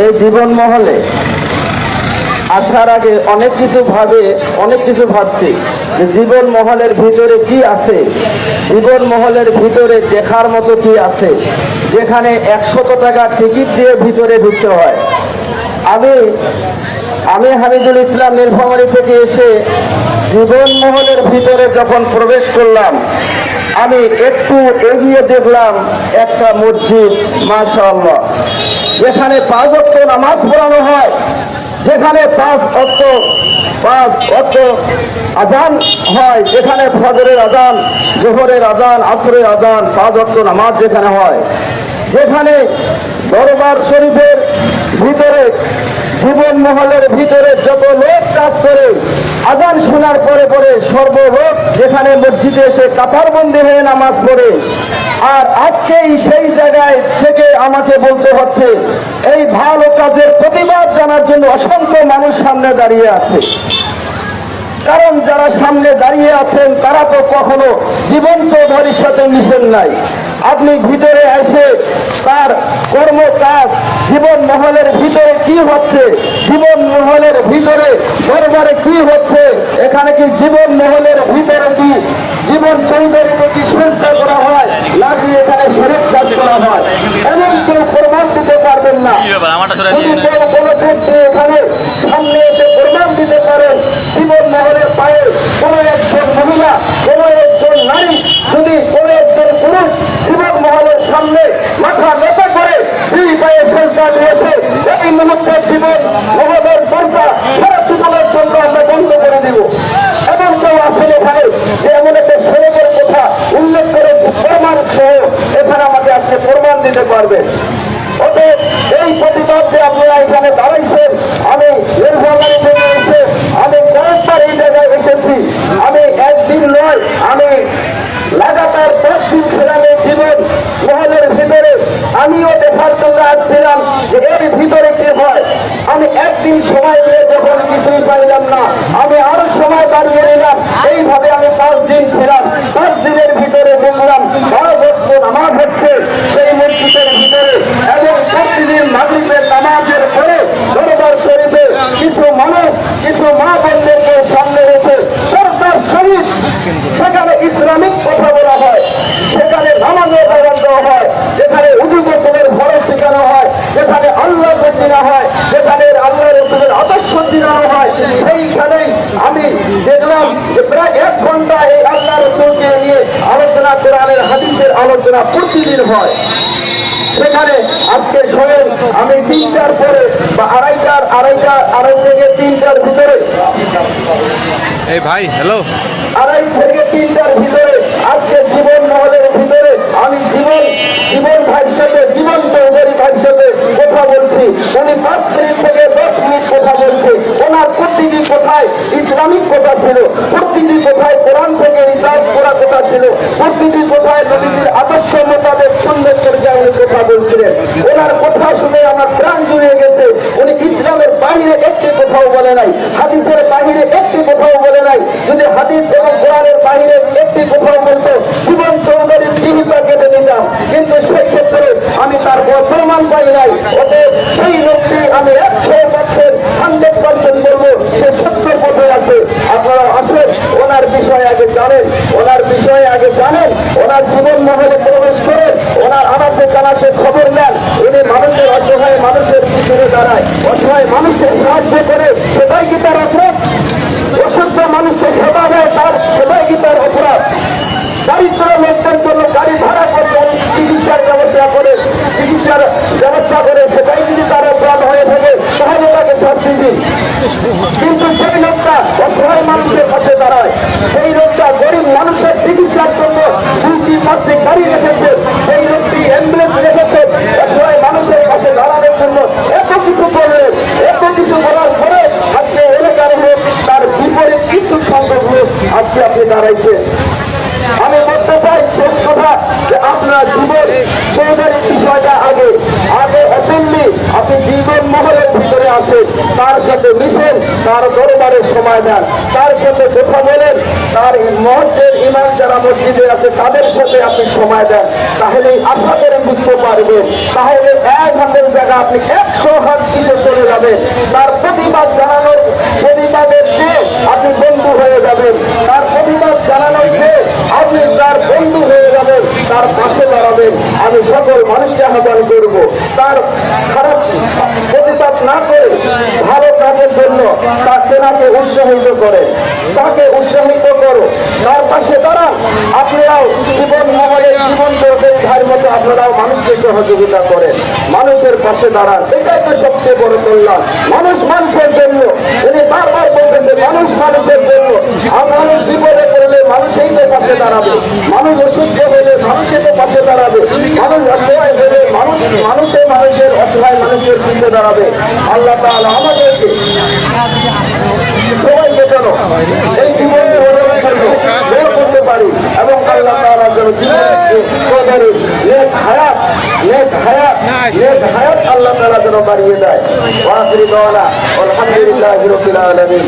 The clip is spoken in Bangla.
এই জীবন মহলে আসার আগে অনেক কিছু ভাবছি যে জীবন মহলের ভিতরে কি আছে, জীবন মহলের ভিতরে দেখার মতো কি আছে, যেখানে 100 টাকা টিকিট দিয়ে ভিতরে ঢুকতে হয়। আমি হামিদুল ইসলাম নীলফামারী থেকে এসে জীবন মহলের ভিতরে যখন প্রবেশ করলাম, আমি একটু এগিয়ে দেখলাম একটা মসজিদ, মাশাআল্লাহ, যেখানে 5 ওয়াক্ত নামাজ পড়ানো হয়, যেখানে 5 ওয়াক্ত আজান হয়, যেখানে ফজরের আজান, জোহরের আজান, আসরের আজান, 5 ওয়াক্ত নামাজ যেখানে হয়, যেখানে দরবার শরীফের ভিতরে জীবন মহলের ভিতরে যত লোক কাজ করে আজান শোনার পরে পরে সর্বলোক যেখানে মসজিদে এসে কাতারবন্দি হয়ে নামাজ পড়ে। আর আজকেই সেই জায়গায় থেকে আমাকে বলতে হচ্ছে এই ভালো কাজের প্রতিবাদ জানার জন্য অসংখ্য মানুষ সামনে দাঁড়িয়ে আছে। কারণ যারা সামনে দাঁড়িয়ে আছেন তারা তো কখনো জীবন চৌধুরীর সাথে মিশেন নাই। আপনি ভিতরে এসে তার কর্মকাজ, জীবন মহলের ভিতরে কি হচ্ছে, জীবন মহলের ভিতরে দরবারে কি হচ্ছে, এখানে কি জীবন মহলের ভিতরে কি জীবন চৌধুরীকে কি চেষ্টা করা হয় নাকি এখানে শরীর কাজ করা হয়, এমন কেউ প্রমাণ দিতে পারবেন না। এখানে সামনে এসে প্রমাণ দিতে পারেন জীবন মহলের পায়ে কোন একজন মহিলা, কোন একজন নারী, যদি কোন একজন পুরুষ জীবন মহলের সামনে মাথা নেতা করে দুই পায়ে সেজদা দিয়েছে, এই মুহূর্তে জীবন মহলের দরজা সারা জীবনের জন্য আমরা বন্ধ করে দিব। এমন কেউ আছেন এখানে যে এমন একটা ছেলেদের কথা উল্লেখ করে প্রমাণ সহ এখানে আমাকে আজকে প্রমাণ দিতে পারবে? অতএব এই প্রতিবাদ যে আপনারা এখানে দাঁড়াইছেন, আমি নীলফামারী থেকে এসে আমি কয়েকবার এই জায়গায় এসেছি, আমি একদিন নয়, আমি লাগাতার 10 দিন ছিলাম এই জীবন মহলের ভিতরে। আমিও দেখার জন্য আসছিলাম যে এর ভিতরে কি হয়। আমি একদিন সময় দিয়ে যখন কিছুই পাইলাম না, আমি আরো সময় বাড়িয়ে নিলাম। এইভাবে আমি 5 দিন ছিলাম। 5 দিনের ভিতরে দেখলাম 12 ওয়াক্ত নামাজ হচ্ছে সেই মসজিদের ভিতরে, এবং প্রতিদিন মাগরিবের নামাজের পরে দরবার শরীফে কিছু মানুষ, কিছু মা বোনদেরকে সামনে রেখে সরকার শরীফ, সেখানে ইসলামিক কথা বলা হয়, সেখানে নামাজের আযান দেওয়া হয়, যেখানে উযু গোসলের ফরজ শেখানো হয়, যেখানে আল্লাহকে চেনা হয়, যেখানে আল্লাহ রাসূলের আদর্শ জানানো হয়, সেইখানেই আমি দেখলাম যে প্রায় 1 ঘন্টা এই আল্লাহ রাসূলকে নিয়ে আলোচনা, কোরআনের হাদিসের আলোচনা প্রতিদিন হয়। সেখানে আজকে স্বয়ং আমি 3টার পরে বা আড়াই থেকে 3টার ভিতরে, এই ভাই হ্যালো, 2:30 থেকে 3টার ভিতরে আজকে জীবন মহলের ভিতরে আমি জীবন ভাইয়ের সাথে, জীবন চৌধুরী ভাইয়ের সাথে কথা বলছি। উনি 5 মিনিট থেকে 10 মিনিট কথা বলছে। ওনার প্রতিটি কথায় ইসলামিক কথা ছিল, প্রতিটি কথায় কোরআন থেকে রিসার্চ করা কথা ছিল, প্রতিটি কথায় নবীর আদর্শ মোতাবেক সুন্দর করে উনি কথা বলছিলেন। ওনার কথা শুনে আমার প্রাণ জুড়ে গেছে। উনি ইসলামের বাহিরে একটি কথাও বলে নাই, হাদিসের বাহিরে একটি কথাও বলে নাই। যদি হাদিস এবং কোরআনের বাহিরে একটি কথাও বলতো, জীবন চৌধুরীর জীবিকা কেটে নিতাম, কিন্তু সেই ক্ষেত্রে আমি তার প্রমাণ পাই নাই। অতএব সেই লোকটি আমি 100% বলবো সে সত্য পথে আছে। আপনারা আসেন, ওনার বিষয়ে আগে জানেন, ওনার জীবন মহলে প্রবেশ করে ওনার আনাচে কানাচে খবর নেন। উনি মানুষের, অসহায় মানুষের পিছনে দাঁড়ায়, অসহায় মানুষের সাহায্য করে। সেটাই কি তার অপরাধ? অসুস্থ মানুষকে সেবা দেয়, তার সেটাই কি তার অপরাধ? দারিদ্র লোকদের জন্য গাড়ি ভাড়া করে চিকিৎসার ব্যবস্থা করে, সেটাই যদি তার অপরাধ হয়ে থাকে তাহলে তাকে শাস্তি দিন। কিন্তু সেই লোকটা অসহায় মানুষের কাছে দাঁড়ায়, সেই লোকটা গরিব মানুষের চিকিৎসার জন্য 2টি গাড়ি রেখেছে, সেই লোকটি অ্যাম্বুলেন্স রেখেছে অসহায় মানুষের কাছে দাঁড়ানোর জন্য। এত কিছু করলেন, এত কিছু বলার পরে আজকে এলাকার লোক তার বিপরীত কিছু সংখ্যক লোক আজকে আপনি দাঁড়াইছেন। আমি বলতে চাই শেষ কথা যে আপনার জীবন চৌধুরীর বিষয়টা আগে অসম্ভব। আপনি জীবন মহলের ভিতরে আসেন, তার সাথে মিশেন, তার দরবারে সময় দেন, তার সাথে কথা বলেন, তার মহজ্জের ইমাম যারা মসজিদে আছে তাদের সাথে আপনি সময় দেন, তাহলেই আশা করে বুঝতে পারবেন, তাহলে এক হাতের জায়গা আপনি 100 হাত দিতে চলে যাবেন। তার প্রতিবাদ জানানোর প্রতিবাদের চেয়ে আপনি বন্ধু হয়ে যাবেন, তার প্রতিবাদ জানানোর চেয়ে আপনি তার বন্ধু হয়ে যাবেন, তার পাশে দাঁড়াবেন। আমি সকল মানুষকে আহ্বান করব, তার খারাপ প্রতিবাদ না করে ভালো কাজের জন্য তাকে উৎসাহিত করে, তাকে উৎসাহিত করো, তার পাশে দাঁড়ান। আপনারাও জীবন মহলের জীবন ভাইয়ের মতো আপনারাও মানুষকে সহযোগিতা করেন, মানুষের পাশে দাঁড়ান। এটাই তো সবচেয়ে বড় কল্যাণ। মানুষ মানুষের জন্য, তিনি বারবার বলতেন যে মানুষ মানুষের জন্য। আর মানুষ বিপদে পড়লে মানুষই তো পাশে দাঁড়াবে, মানুষ অসুস্থ হলে মানুষই তো পাশে দাঁড়াবে, মানুষ অসহায় হলে মানুষের অসহায় মানুষের পিছনে দাঁড়াবে। আল্লাহ তাআলা আমাদেরকে সবাইকে যেন এই জীবন করতে পারি এবং আল্লাহ তাআলা যেন জীবনের নেক হায়াত আল্লাহ তাআলা যেন বাড়িয়ে দেয়। ওয়া আখিরু দাওয়ানা আলহামদুলিল্লাহি রাব্বিল আলামিন।